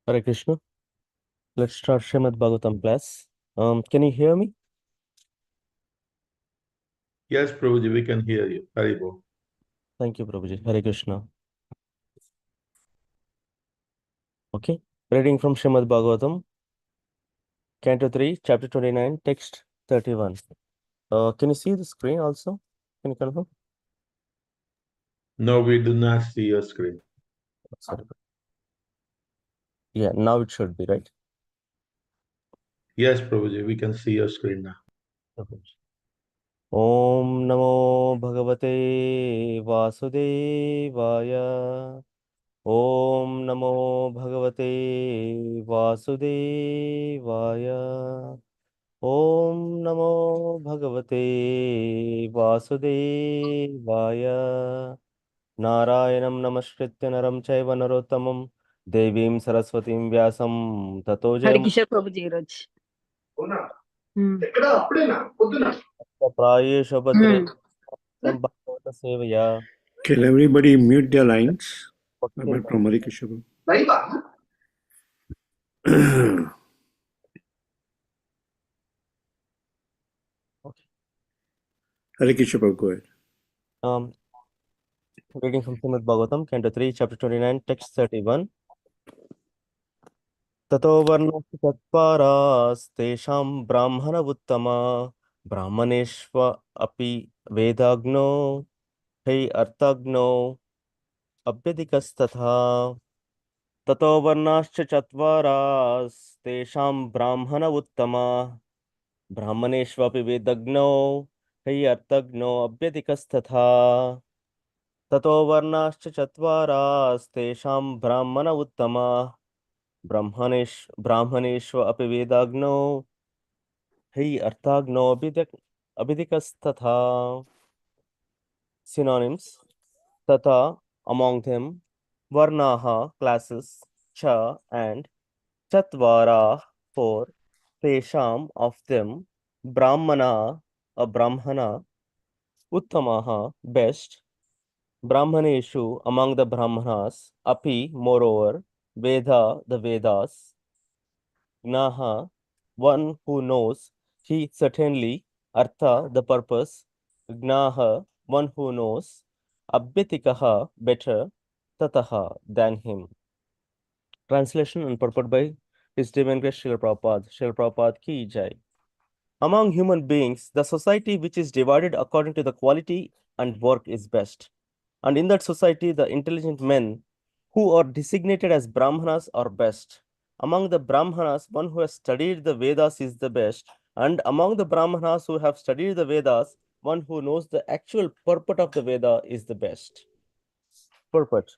Hare Krishna. Let's start Srimad Bhagavatam class. Can you hear me? Yes, Prabhuji, we can hear you. Haribo. Thank you, Prabhuji. Hare Krishna. Okay. Reading from Srimad Bhagavatam, Canto 3, Chapter 29, Text 31. Can you see the screen also? Can you confirm? No, we do not see your screen. Sorry. Yeah, now it should be, right? Yes, Prabhuji, we can see your screen now. Okay. Om Namo Bhagavate Vasudevaya. Om Namo Bhagavate Vasudevaya. Om Namo Bhagavate Vasudevaya. Narayanam Namaskritya Naram Chaiva Narottamam Devim Saraswatim Vyasam Tato Hari Jayam Kishore Prabhuji ఈరోజు Prayesha Bhadre Bhagavata Sevaya. Can everybody mute their lines? Okay. Apart from Hare Krishna. Okay. Hare Krishna, go ahead. Reading from Srimad Bhagavatam, Canto 3, Chapter 29, Text 31. ततो वर्णस्य चत्वारास्तेषां ब्राह्मण उत्तमा ब्राह्मणेष्व अपि वेदाग्नो है अर्थग्नो अभ्यधिकस्तथा ततो वर्णाश्च चत्वारास्तेषां ब्राह्मण उत्तमा ब्राह्मणेष्वपि वेदग्नो है अर्थग्नो अभ्यधिकस्तथा ततो वर्णाश्च चत्वारास्तेषां ब्राह्मण उत्तमा ब्राह्मणेषु अपि वेदाग्नो हि अर्थाग्नो अभिधिकस्तथा. Synonyms: tata, among them, varnaha, classes, cha, and chatvara, four, tesham, of them, brahmana, a brahmana, uttamaha, best, brahmaneshu, among the brahmanas, api, moreover, veda, the Vedas, gnaha, one who knows, he certainly, artha, the purpose, gnaha, one who knows, abhyatikaha, better, tataha, than him. Translation and purport by His Divine Grace Srila Prabhupada. Srila Prabhupada ki jai. Among human beings, the society which is divided according to the quality and work is best. And in that society, the intelligent men who are designated as Brahmanas are best. Among the Brahmanas, one who has studied the Vedas is the best. And among the Brahmanas who have studied the Vedas, one who knows the actual purport of the Veda is the best. Purport.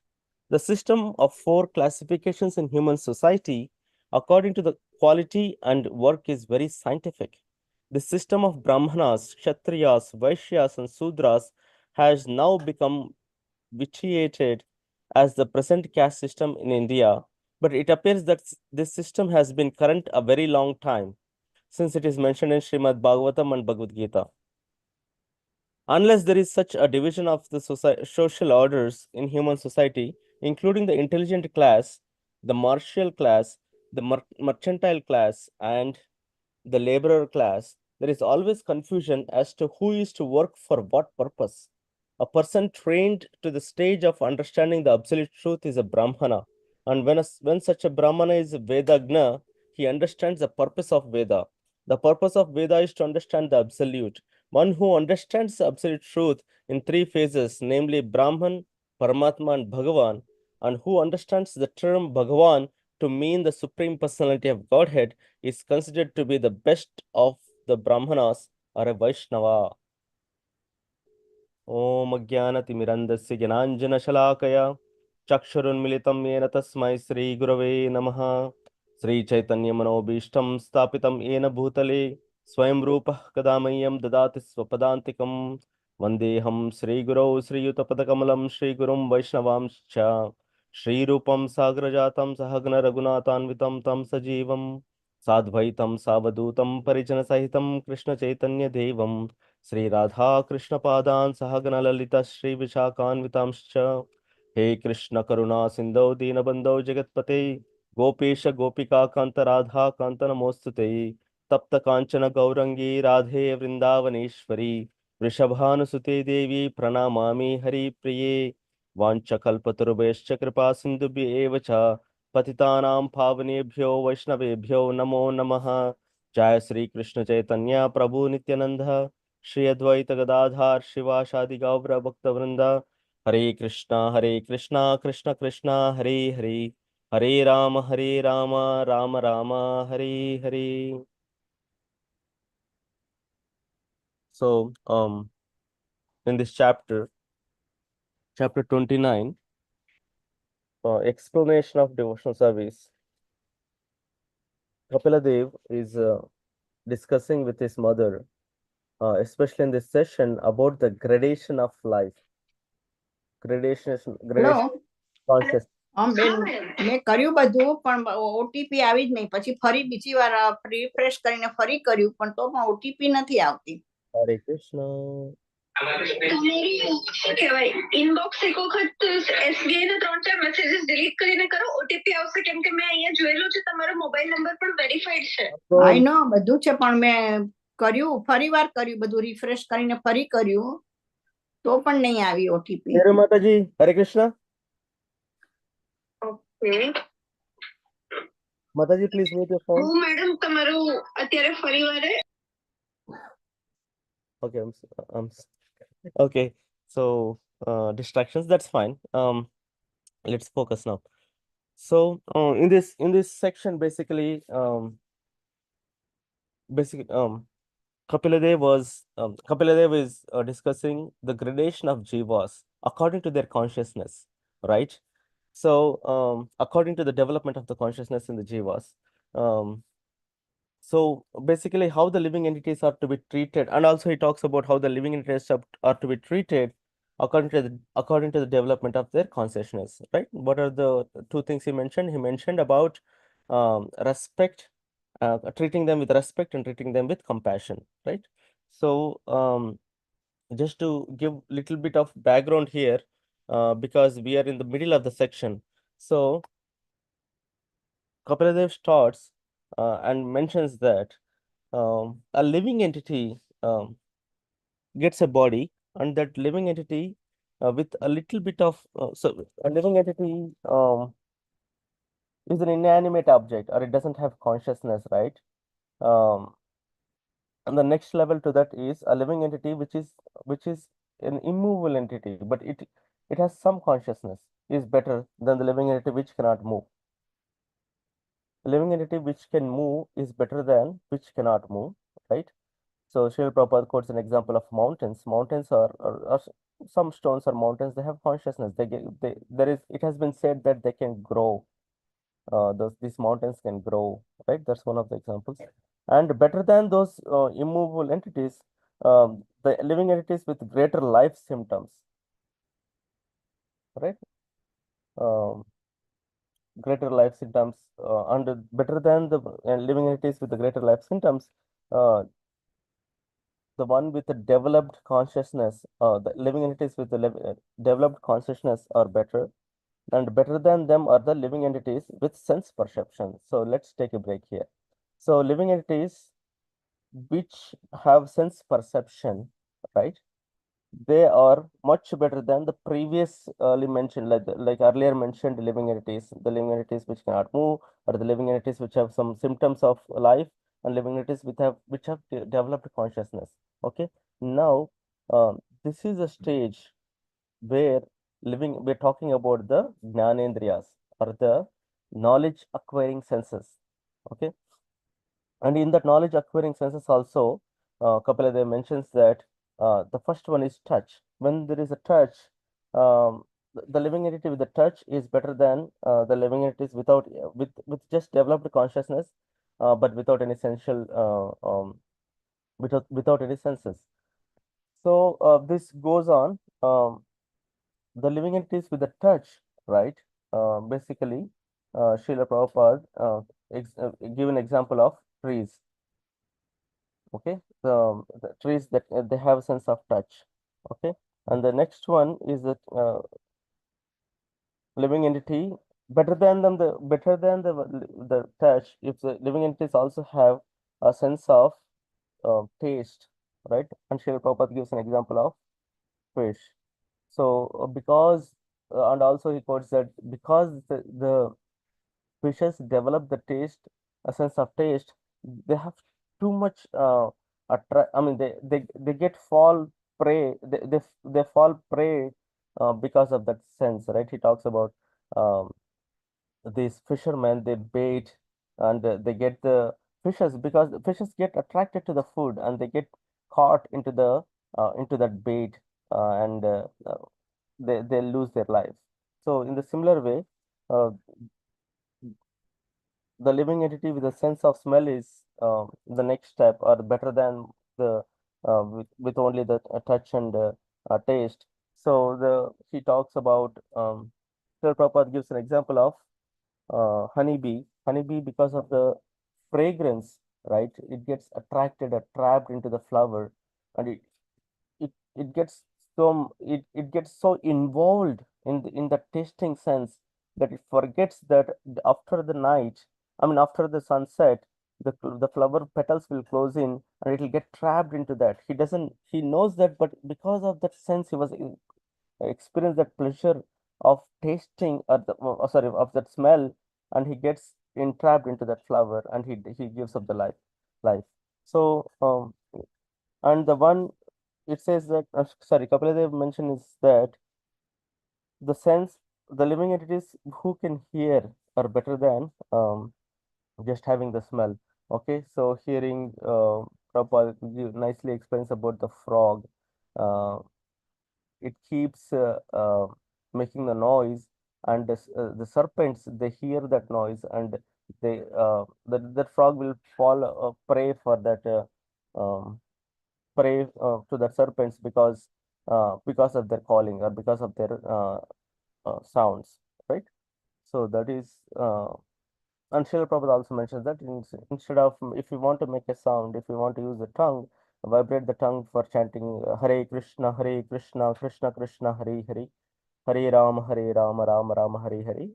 The system of four classifications in human society, according to the quality and work, is very scientific. The system of Brahmanas, Kshatriyas, Vaishyas, and Sudras has now become vitiated as the present caste system in India, but it appears that this system has been current a very long time, since it is mentioned in Srimad Bhagavatam and Bhagavad Gita. Unless there is such a division of the social orders in human society, including the intelligent class, the martial class, the mercantile class, and the laborer class, there is always confusion as to who is to work for what purpose. A person trained to the stage of understanding the absolute truth is a Brahmana, and when such a Brahmana is a Vedagna, he understands the purpose of Veda. The purpose of Veda is to understand the absolute. One who understands the absolute truth in three phases, namely Brahman, Paramatma, and Bhagavan, and who understands the term Bhagavan to mean the Supreme Personality of Godhead, is considered to be the best of the Brahmanas or a Vaishnava. Om Ajnanatimirandasya Jnananjana Chakshurunmilitam Yena Tasmai Sri Gurave Namaha. Sri Chaitanya Manobishtam Stapitam Yena Bhutale Swayam Rupah Kadamayam Dadati Swapadantikam Vandeham Sri Guru Sri Yutapadakamlam Sri Gurum Vaishnavamscha Sri Rupam Sagrajatam Sahagna Raghunathanvitam Tam Sajivam Sadvaitam Savadutam Parijana Sahitam Krishna Chaitanya Devam Sri Radha Krishna Padan Sahagana Lalita Sri Vishakhanvitamscha He Krishna Karuna Sindhu Dinabandhu Jagatpate गोपीश गोपिका कांत राधा कांत नमोस्तुते तप्त कांचन गौरंगी राधे वृंदावनेश्वरी वृषभानुसुते देवी प्रणमामि हरिप्रिये वाञ्छकल्पतरुभ्यश्च कृपा सिन्धुभ्य एव च पतितानां पावनेभ्यो वैष्णवेभ्यो नमो नमः। जय श्री कृष्ण चैतन्य प्रभु नित्यानंद श्री अद्वैत गदाधार शिवासादि गौर भक्तवृंद। हरे Krishna Krishna Krishna Hare Hare Hare Ram Ram Ram Hare Hare. So, in this chapter 29, explanation of devotional service, Kapila Dev is discussing with his mother, especially in this session, about the gradation of life. Gradation conscious. બેન મેં કર્યું બધું પણ ઓટીપી આવી જ નહીં, પછી ફરી બીજી વાર રિફ્રેશ કરીને ફરી કર્યું પણ તો પણ ઓટીપી નથી આવતી. Hare Krishna. શું કહેવાય, ઇનબોક્સ એક વખત એસબીઆઈ ના 3-4 મેસેजेस ડિલીટ કરીને કરો, ઓટીપી આવશે. કેમ કે મેં અહીંયા જોયેલું છે તમારો મોબાઈલ નંબર પણ વેરીફાઈડ છે. આઈ નો બધું છે પણ મેં કર્યું, ફરીવાર કર્યું, બધું રિફ્રેશ કરીને ફરી કર્યું તો પણ નહીં આવી OTP. Hare Mataji, Hare Krishna. Okay Mataji, please mute your phone. હું મેડમ તમારું અત્યારે ફરીવાર Okay, okay. So, distractions, that's fine. Let's focus now. So, in this section, basically, Kapila Dev is discussing the gradation of jivas according to their consciousness, right? So, according to the development of the consciousness in the jivas, so basically how the living entities are to be treated, and also he talks about how the living entities are to be treated according to the development of their consciousness, right? What are the two things he mentioned? He mentioned about respect, treating them with respect and treating them with compassion, right? So just to give little bit of background here, because we are in the middle of the section. So Kapila starts and mentions that a living entity gets a body, and that living entity with a little bit of so a living entity is an inanimate object, or it doesn't have consciousness, right? And the next level to that is a living entity which is an immovable entity, but it has some consciousness, is better than the living entity which cannot move. The living entity which can move is better than which cannot move, right? So Srila Prabhupada quotes an example of mountains. Mountains are some stones or mountains, they have consciousness. It has been said that they can grow. These mountains can grow, right? That's one of the examples. And better than those immovable entities, the living entities with greater life symptoms, right? Greater life symptoms, and better than the living entities with the greater life symptoms, the one with the developed consciousness, the living entities with the developed consciousness are better, and better than them are the living entities with sense perception. So let's take a break here. So living entities which have sense perception, right? They are much better than the previously mentioned, like earlier mentioned living entities, the living entities which cannot move, or the living entities which have some symptoms of life, and living entities which have developed consciousness. Okay, now this is a stage where we're talking about the jnanendriyas, or the knowledge acquiring senses. Okay, and in that knowledge acquiring senses also, Kapila Dev mentions that the first one is touch. When there is a touch, the living entity with the touch is better than the living entities with just developed consciousness, but without any without any senses. So this goes on. The living entities with the touch, right? Basically, Srila Prabhupada give an example of trees. Okay, the trees that they have a sense of touch. Okay, and the next one is that living entity better than them, the touch. If the living entities also have a sense of taste, right? And Srila Prabhupada gives an example of fish. So because and also he quotes that because the fishes develop the taste, a sense of taste, they have too much I mean they get fall prey, they fall prey because of that sense, right? He talks about um, these fishermen, they bait and they get the fishes because the fishes get attracted to the food and they get caught into that bait and they lose their lives. So in the similar way, uh, the living entity with a sense of smell is the next step, or better than the with only the touch and taste. So the he talks about Srila Prabhupada gives an example of honeybee. Honeybee, because of the fragrance, right? It gets attracted or trapped into the flower, and it gets it gets so involved in the tasting sense that it forgets that after the night, I mean after the sunset, the flower petals will close in and it will get trapped into that. He knows that, but because of that sense, he was experience that pleasure of tasting or sorry, of that smell, and he gets entrapped into that flower and he gives up the life. So and the one it says that sorry, Kapila mentioned is that the sense, the living entities who can hear are better than just having the smell. Okay, so hearing Prabhupada nicely explains about the frog. Uh, it keeps making the noise, and the serpents, they hear that noise, and that frog will fall prey for that prey to the serpents because of their calling or because of their sounds, right? So that is and Srila Prabhupada also mentions that instead of, if you want to make a sound, if you want to use the tongue, vibrate the tongue for chanting Hare Krishna, Krishna Krishna, Hare Hare, Hare Rama, Rama Rama, Hare Hare.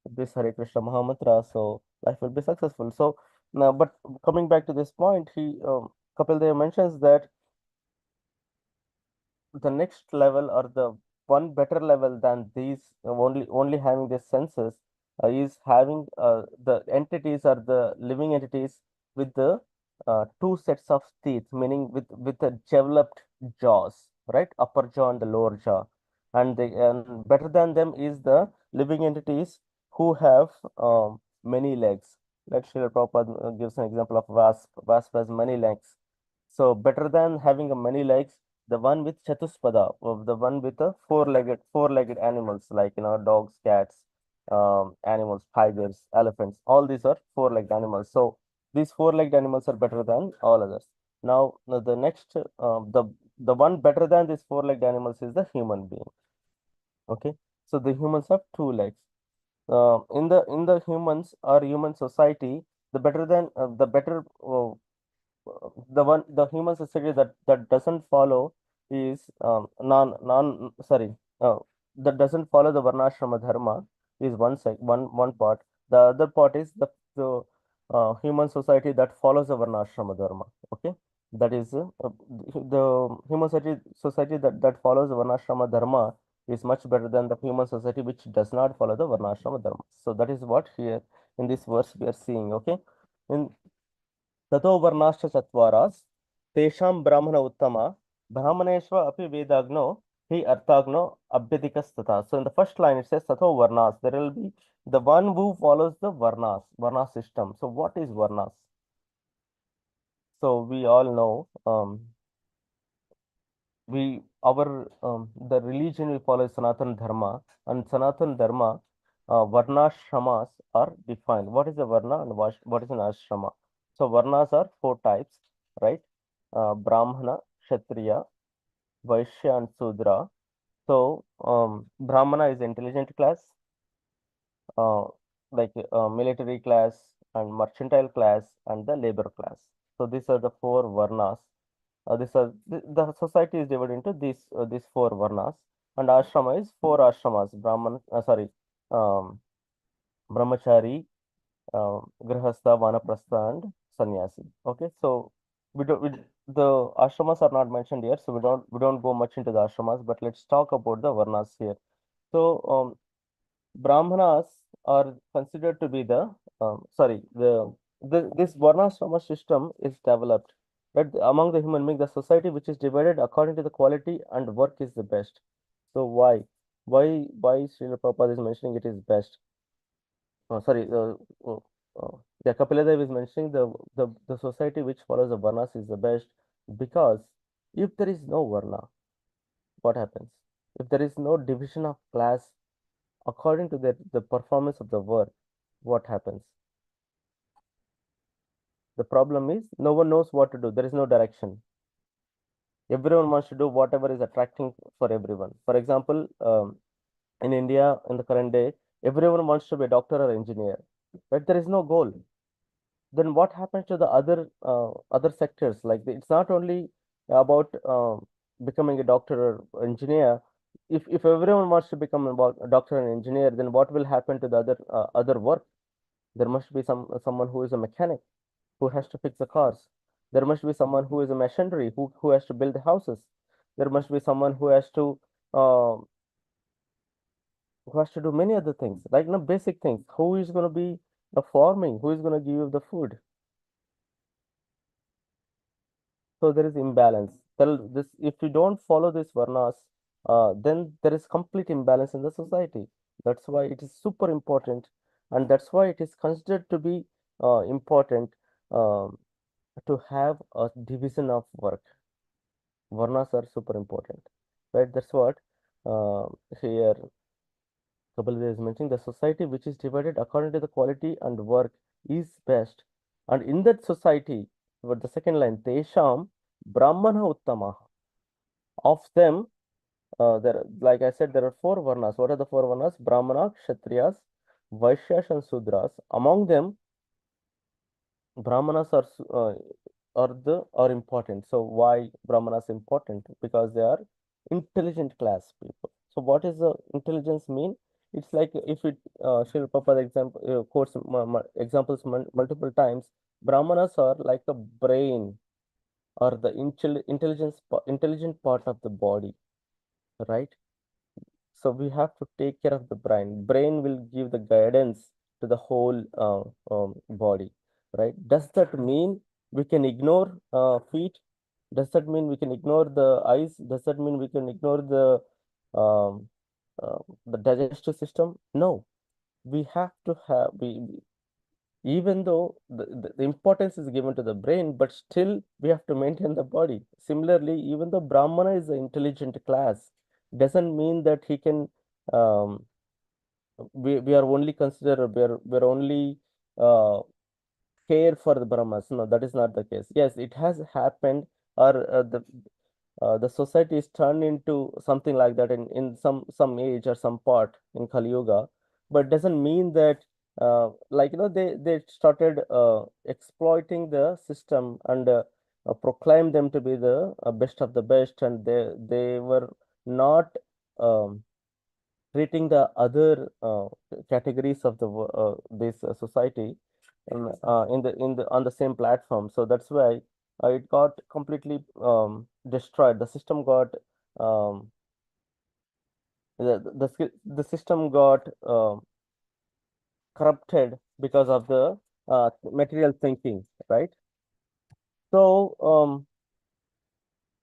This Hare Krishna Mahamantra, so life will be successful. So now, but coming back to this point, Kapil Dev mentions that the next level, or the one better level than these, only having these senses, is having the entities or the living entities with the two sets of teeth, meaning with the developed jaws, right? Upper jaw and the lower jaw. And better than them is the living entities who have many legs. Like Srila Prabhupada gives an example of wasp. Wasp has many legs. So better than having a many legs, the one with chatuspada, of the one with the four-legged animals, like dogs, cats, animals, tigers, elephants. All these are four-legged animals. So these four-legged animals are better than all others. Now the next the one better than these four-legged animals is the human being. Okay, so the humans have two legs. In the humans or human society, the better the human society that doesn't follow is non sorry uh, that doesn't follow the varnashrama dharma is one part. The other part is the human society that follows the varnashrama dharma. Okay, that is the human society that follows the varnashrama dharma is much better than the human society which does not follow the varnashrama dharma. So that is what here in this verse we are seeing. Okay, in ततो वर्णाश्च चत्वारास् तेषां ब्राह्मण उत्तमा ब्राह्मणेषु अपि वेदाग्नो हि अर्थाग्नो अभ्यधिकस्तथा. So in the first line it says tato varnas. There will be the one who follows the varna system. So what is varnas? So we all know the religion we follow is Sanatan Dharma, and Sanatan Dharma varnashramas are defined. What is a varna and what is an ashrama? So varnas are four types, right? Brahmana, Kshatriya, Vaishya, and Sudra. So Brahmana is intelligent class, uh, like military class and mercantile class and the labor class. So these are the four varnas. The society is divided into these four varnas, and ashrama is four ashramas. Brahman, sorry, um, brahmachari, grihastha, vanaprastha, and sannyasi. Okay, so the ashramas are not mentioned here, so we don't go much into the ashramas, but let's talk about the varnas here. So brahmanas are considered to be the sorry the this varnashrama system is developed but among the human beings, the society which is divided according to the quality and work is the best. So why Srila Prabhupada is mentioning it is best? Sorry, uh, yeah, Kapila is mentioning the society which follows the varnas is the best because if there is no varna, what happens? If there is no division of class according to the performance of the work, what happens? The problem is no one knows what to do. There is no direction. Everyone wants to do whatever is attracting for everyone. For example, in India in the current day, everyone wants to be a doctor or engineer, but there is no goal. Then what happens to the other sectors? Like it's not only about becoming a doctor or engineer. If everyone wants to become about a doctor and engineer, then what will happen to the other work? There must be someone who is a mechanic who has to fix the cars. There must be someone who is a machinery who has to build the houses. There must be someone uh, who has to do many other things, like basic things. Who is going to be the farming? Who is going to give you the food? So there is imbalance. This if you don't follow this varnas, then there is complete imbalance in the society. That's why it is super important, and that's why it is considered to be important um, to have a division of work. Varnas are super important, right? That's what uh, here Kabir is mentioning. The society which is divided according to the quality and work is best, and in that society, what the second line, Tesham Brahmana Uttama. Of them, there, like I said, there are four varnas. What are the four varnas? Brahmana, Kshatriyas, Vaishyas, and Sudras. Among them, Brahmanas are important. So why Brahmanas important? Because they are intelligent class people. So what is the intelligence mean? It's like if it Srila Prabhupada example quotes examples multiple times. Brahmanas are like a brain or the intelligent part of the body, right? So we have to take care of the brain. Brain will give the guidance to the whole body, right? Does that mean we can ignore feet? Does that mean we can ignore the eyes? Does that mean we can ignore um, the digestive system? No, we have to have even though the importance is given to the brain, but still we have to maintain the body. Similarly, even though Brahmana is an intelligent class, doesn't mean that he can um, we are only consider we're only uh, care for the Brahmas. No, that is not the case. Yes, it has happened, or the society is turned into something like that in some age or some part in Kali Yuga, but doesn't mean that like they started exploiting the system and proclaim them to be the best of the best, and they were not um, treating the other categories of this society in the on the same platform. So that's why it got completely destroyed. The system got um, the system got corrupted because of the material thinking, right? So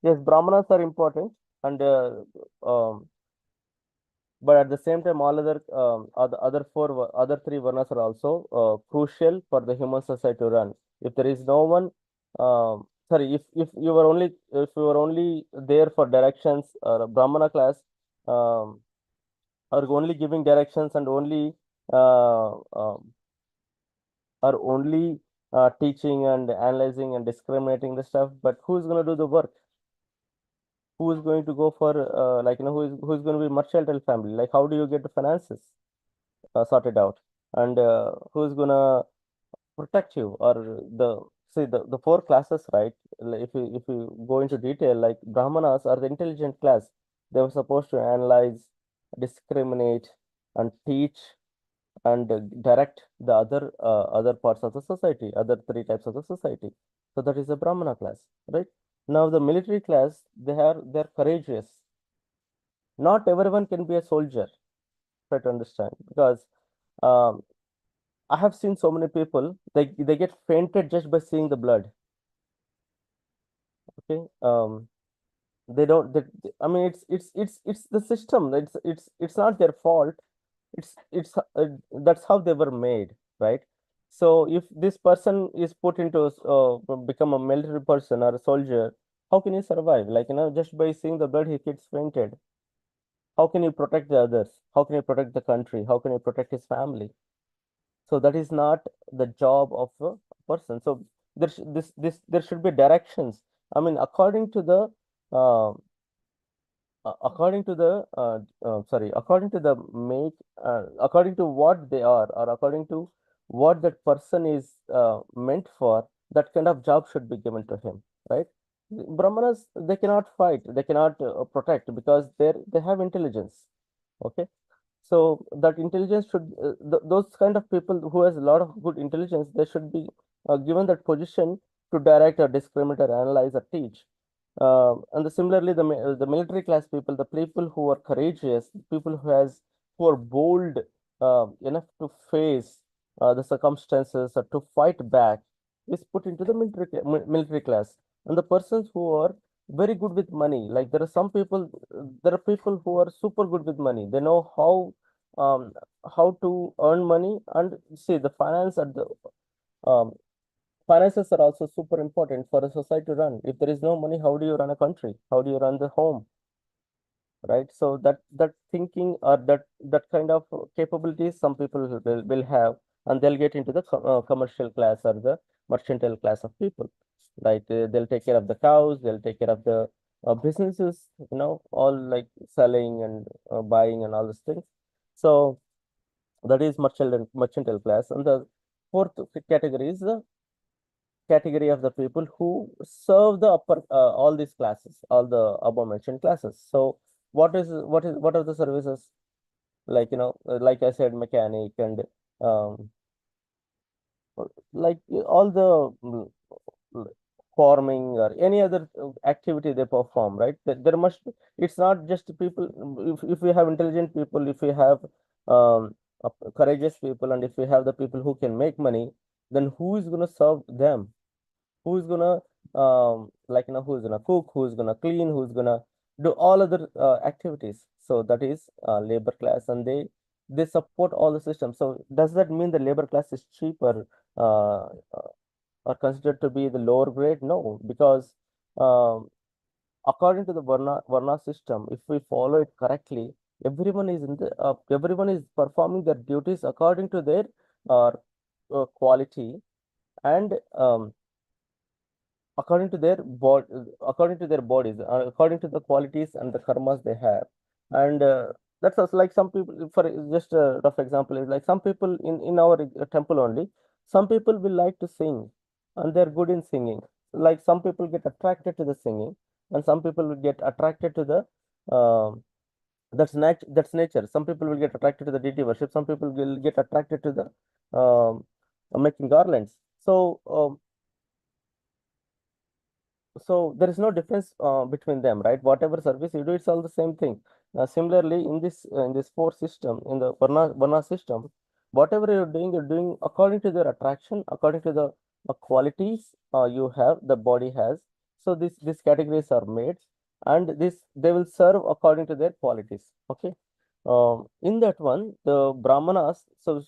yes, brahmanas are important, and but at the same time, all other three varnas are also crucial for the human society to run. If there is no one, sorry, if you were only there for directions, Brahmana class are only giving directions and only uh, are only teaching and analyzing and discriminating the stuff. But who's going to do the work? Who is going to go for who's going to be mercantile family? Like how do you get the finances sorted out, and who's gonna protect you? Or the four classes, right? Like, if you go into detail, like Brahmanas are the intelligent class. They were supposed to analyze, discriminate, and teach and direct the other parts of the society, other three types of the society. So that is the Brahmana class, right? Now the military class, they're courageous. Not everyone can be a soldier, try to understand, because um, I have seen so many people, they get fainted just by seeing the blood. Okay, they don't. I mean, it's the system. It's not their fault. It's That's how they were made, right? So if this person is put into become a military person or a soldier, how can he survive? Like, just by seeing the blood, he gets fainted. How can you protect the others? How can you protect the country? How can you protect his family? So that is not the job of a person. So there should be directions. I mean, uh, according to the sorry, according to what they are, or according to what that person is meant for, that kind of job should be given to him, right? Brahmanas, they cannot fight, they cannot protect, because they have intelligence. Okay, so that intelligence should those kind of people who has a lot of good intelligence, they should be given that position to direct or discriminate or analyze or teach. Similarly, the military class people, the people who are courageous, people who are bold enough to face the circumstances or to fight back, is put into the military class. And the persons who are very good with money, like there are people who are super good with money. They know how to earn money, and see the um, finances are also super important for a society to run. If there is no money, how do you run a country? How do you run the home? Right? So that thinking, or that kind of capabilities, some people will have, and they'll get into the commercial class or the mercantile class of people. Like they'll take care of the cows, they'll take care of the businesses, all like selling and buying and all these things. So that is mercantile class. And the fourth category is the category of the people who serve the upper all these classes, all the above mentioned classes. So what are the services? Like, like I said, mechanic, and um, like all the farming or any other activity they perform, right? There must it's not just people. If we have intelligent people, if we have courageous people, and if we have the people who can make money, then who is going to serve them? Who's gonna who's gonna cook, who's gonna clean, who's gonna do all other activities? So that is labor class, and they support all the systems. So does that mean the labor class is cheaper, or considered to be the lower grade? No, because um, according to the varna system, if we follow it correctly, everyone is performing their duties according to their uh, quality, and according to their bodies, according to the qualities and the karmas they have. And that's also like some people, for just a rough example, is like some people in our temple only, some people will like to sing, and they're good in singing. Like some people get attracted to the singing, and some people will get attracted to the um that's nature. Some people will get attracted to the deity worship, some people will get attracted to the making garlands. So there is no difference between them, right? Whatever service you do, it's all the same thing. Similarly, in this four system, in the varna system, whatever you're doing according to their attraction, according to the qualities you have, the body has. So these categories are made, and this they will serve according to their qualities. Okay. In that one, the brahmanas. So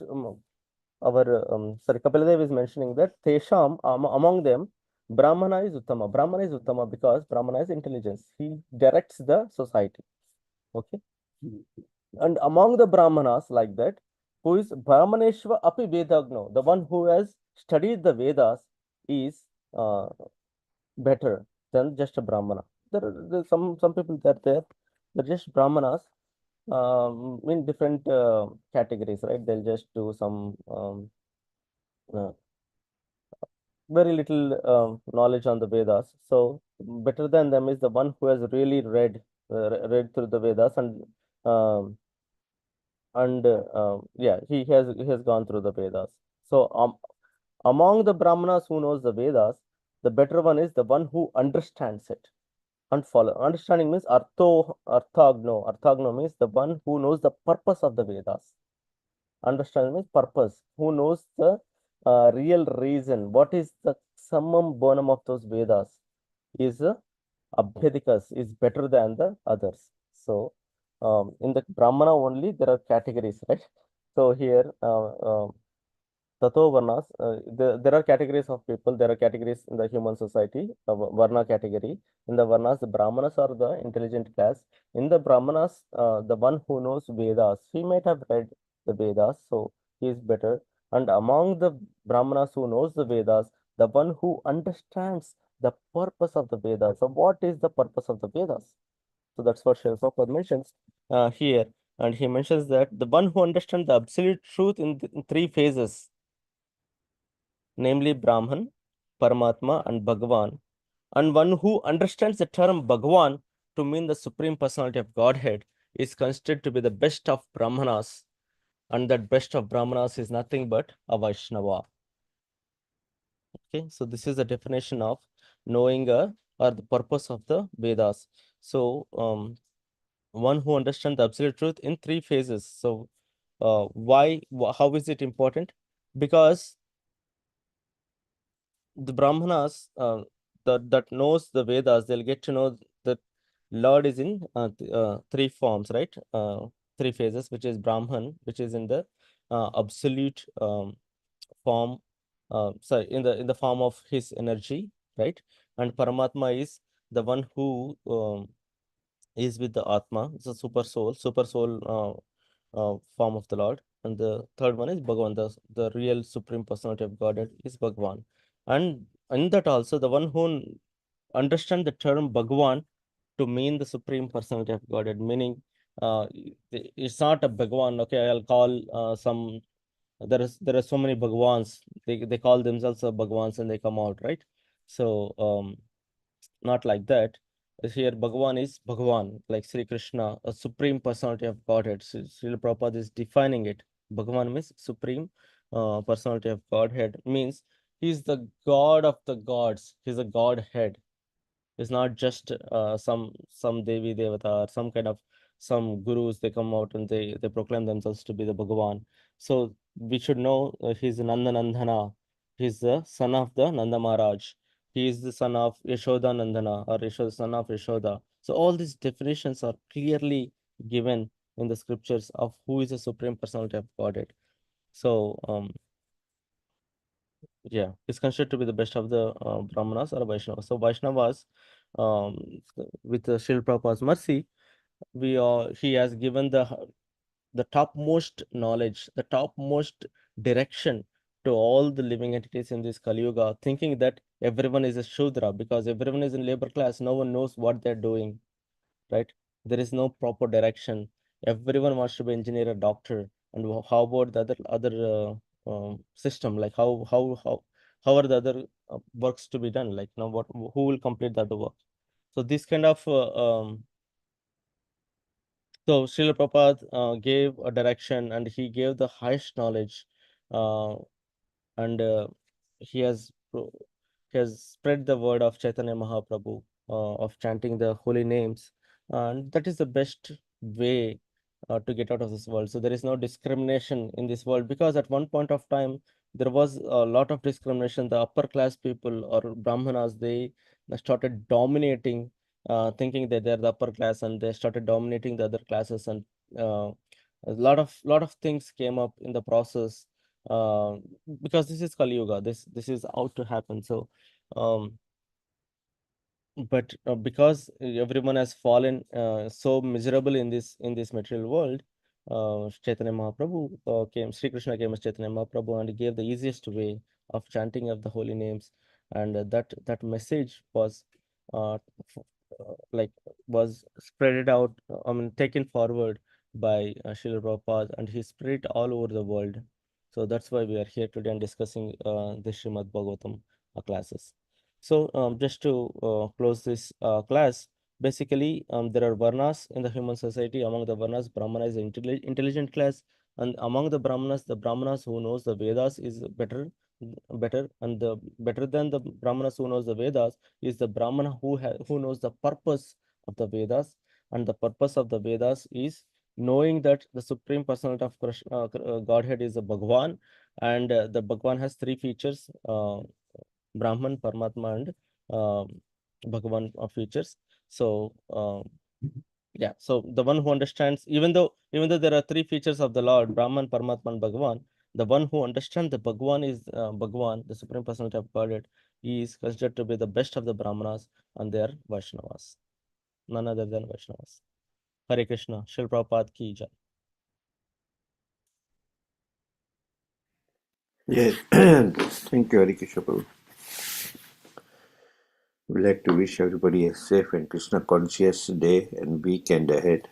our sorry, Kapildev is mentioning that Tesham, among them, Brahmana is Uttama. Brahmana is Uttama because Brahmana is intelligence. He directs the society. Okay. And among the Brahmanas, like that, who is Brahmaneshva Api Vedagno, the one who has studied the Vedas, is uh, better than just a Brahmana. There some people that they're just Brahmanas in different categories, right? They'll just do some uh, very little knowledge on the Vedas. So better than them is the one who has really read through the Vedas, and um, and yeah, he has gone through the Vedas. So among the Brahmanas who knows the Vedas, the better one is the one who understands it and follow. Understanding means arthagno. Arthagno means the one who knows the purpose of the Vedas. Understanding means purpose. Who knows the real reason? What is the summum bonum of those Vedas? Is Abhyadikas is better than the others. So in the Brahmana only there are categories, right? So here Tato Varnas, there are categories of people, there are categories in the human society, Varna category. In the Varnas, the Brahmanas are the intelligent class. In the Brahmanas, the one who knows Vedas, he might have read the Vedas, so he is better. And among the Brahmanas who knows the Vedas, the one who understands the purpose of the Vedas. So what is the purpose of the Vedas? So that's what Srila Prabhupada mentions here. And he mentions that the one who understands the absolute truth in three phases, namely Brahman, Paramatma, and Bhagavan, and one who understands the term Bhagavan to mean the Supreme Personality of Godhead is considered to be the best of Brahmanas, and that best of Brahmanas is nothing but a Vaishnava. Okay, so this is the definition of knowing or the purpose of the Vedas. So, one who understands the absolute truth in three phases. So, how is it important? Because the Brahmanas that knows the Vedas, they'll get to know that Lord is in three forms, right? Three phases, which is Brahman, which is in the absolute form, sorry, in the form of his energy, right? And Paramatma is the one who is with the Atma, it's a super soul form of the Lord. And the third one is Bhagavan, the real supreme personality of Godhead is Bhagavan. And in that also, the one who understand the term Bhagavan to mean the supreme personality of Godhead, meaning it's not a Bhagavan, okay, I'll call some, there are so many Bhagavans, they call themselves Bhagavans and they come out, right? So, not like that. Here, Bhagavan is Bhagavan, like Sri Krishna, a supreme personality of Godhead. Srila Prabhupada is defining it. Bhagavan means supreme personality of Godhead, means he's the God of the gods. He's a Godhead. It's not just some Devi Devata or some kind of some gurus. They come out and they proclaim themselves to be the Bhagavan. So we should know he's Nanda Nandana. He's the son of the Nanda Maharaj. He is the son of Yashoda Nandana or Yashoda, son of Yashoda. So all these definitions are clearly given in the scriptures of who is the supreme personality of Godhead. So yeah, it's considered to be the best of the Brahmanas or Vaishnavas. So Vaishnavas, um, with Srila Prabhupada's mercy, he has given the topmost knowledge, the topmost direction to all the living entities in this Kali Yuga, thinking that everyone is a Shudra because everyone is in labor class. No one knows what they're doing, right? There is no proper direction. Everyone wants to be engineer or doctor. And how about the other system? Like how are the other works to be done? Like now, who will complete that work? So this kind of so Srila Prabhupada gave a direction and he gave the highest knowledge, uh, and he has he has spread the word of Chaitanya Mahaprabhu of chanting the holy names, and that is the best way to get out of this world. So there is no discrimination in this world because at one point of time there was a lot of discrimination. The upper class people or Brahmanas, they started dominating, thinking that they're the upper class, and they started dominating the other classes, and a lot of things came up in the process, uh, because this is Kali Yuga. This is out to happen. So, um, but because everyone has fallen so miserable in this material world, Chaitanya Mahaprabhu Sri Krishna came as Chaitanya Mahaprabhu and gave the easiest way of chanting of the holy names, and that message was uh, like was spread out, I mean taken forward by Srila Prabhupada, and he spread it all over the world. So that's why we are here today and discussing the Srimad Bhagavatam classes. So just to close this class, Basically, there are varnas in the human society. Among the varnas, Brahmana is an intelligent class, and among the Brahmanas who knows the Vedas is better, and the better than the Brahmanas who knows the Vedas is the Brahmana who knows the purpose of the Vedas, and the purpose of the Vedas is knowing that the Supreme Personality of Godhead is a Bhagwan, and the Bhagwan has three features: Brahman, Paramatma, and Bhagavan features. So yeah, so the one who understands, even though there are three features of the Lord, Brahman, Paramatma, and Bhagavan, the one who understands the Bhagavan is Bhagavan, the Supreme Personality of Godhead. He is considered to be the best of the Brahmanas, and they are Vaishnavas, none other than Vaishnavas. Hare Krishna, Shri Prabhupada ki jai. Yes, thank you, Hare Krishna Prabhu. We'd like to wish everybody a safe and Krishna conscious day and weekend ahead.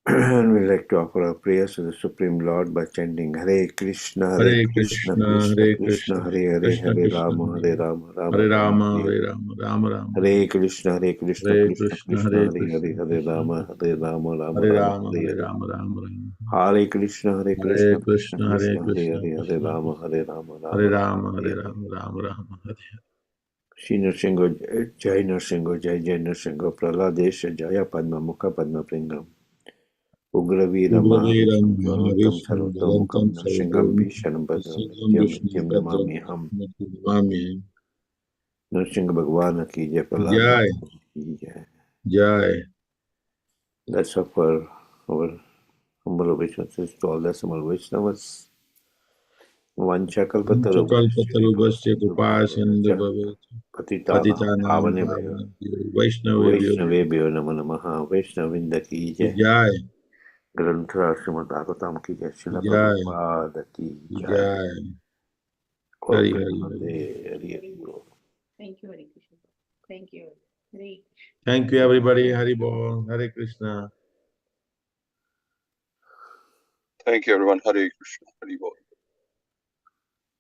And we'd like to offer our prayers to the Supreme Lord by chanting Hare Krishna, Hare Krishna, Hare Krishna, Krishna, Hare Hare, Krishna Hare Krishna, Rama, Hare Rama, Hare Rama, Rama, Hare Hare Rama, Rama Rama, Hare Krishna, Krishna Hare Krishna, Krishna, Hare Hare Krishna, Hare, Hare Krishna Rama, Krishna, Hare Rama, Rama Hare Rama, Rama, Hare Hare Hare. Rama, Rama Rama, Hare Krishna, Hare Krishna Krishna, Hare Krishna, Hare Krishna, Hare, Hare Krishna Rama, Krishna, Hare Rama, Rama Hare Rama, Rama, Hare Hare Hare. Rama, Rama Rama, Hare Shri Nrsimha, Jai Nrsimha, Jai Nrsimha, Praladesha, Jaya Padma Mukha Padma Pringam, Ugraveera Ugraveram Mahavishnu, Jalatam Mahavishnu Sarvatomukam, Jalantam Nrsimham Sarvam Bhishanam Bhadram, Sangam Nityam Vishnu Nityam Bhadram Namami Ham. Namami. Nrsimha Bhagwan ki Jai, Prahlad Jai, Maharaj ki Jai. Jai. Let's offer our humble obeisances to all the Samal Vaishnavas. Kalpatarubhasya Kripa Sindhu Vanchakalpatarubhasya Bhavet Patitanam Patitanam Pavanebhyo Pavanebhyo Vaishnavebhyo Vaishnavebhyo Namo Namaha Vaishnavinda ki Jai. Jai, ग्रंथ श्रीमद् भागवतम की जय, Srila Jai, Prabhupada की जय। Jai. और Hari Hari प्रेमानंदे Hari. Hari Hari बोल। Thank you, Hare Krishna. Thank you. Hare Thank you everybody. Hari Bol. Hare Krishna. Thank you, everyone. Hare Krishna. Hare Bol.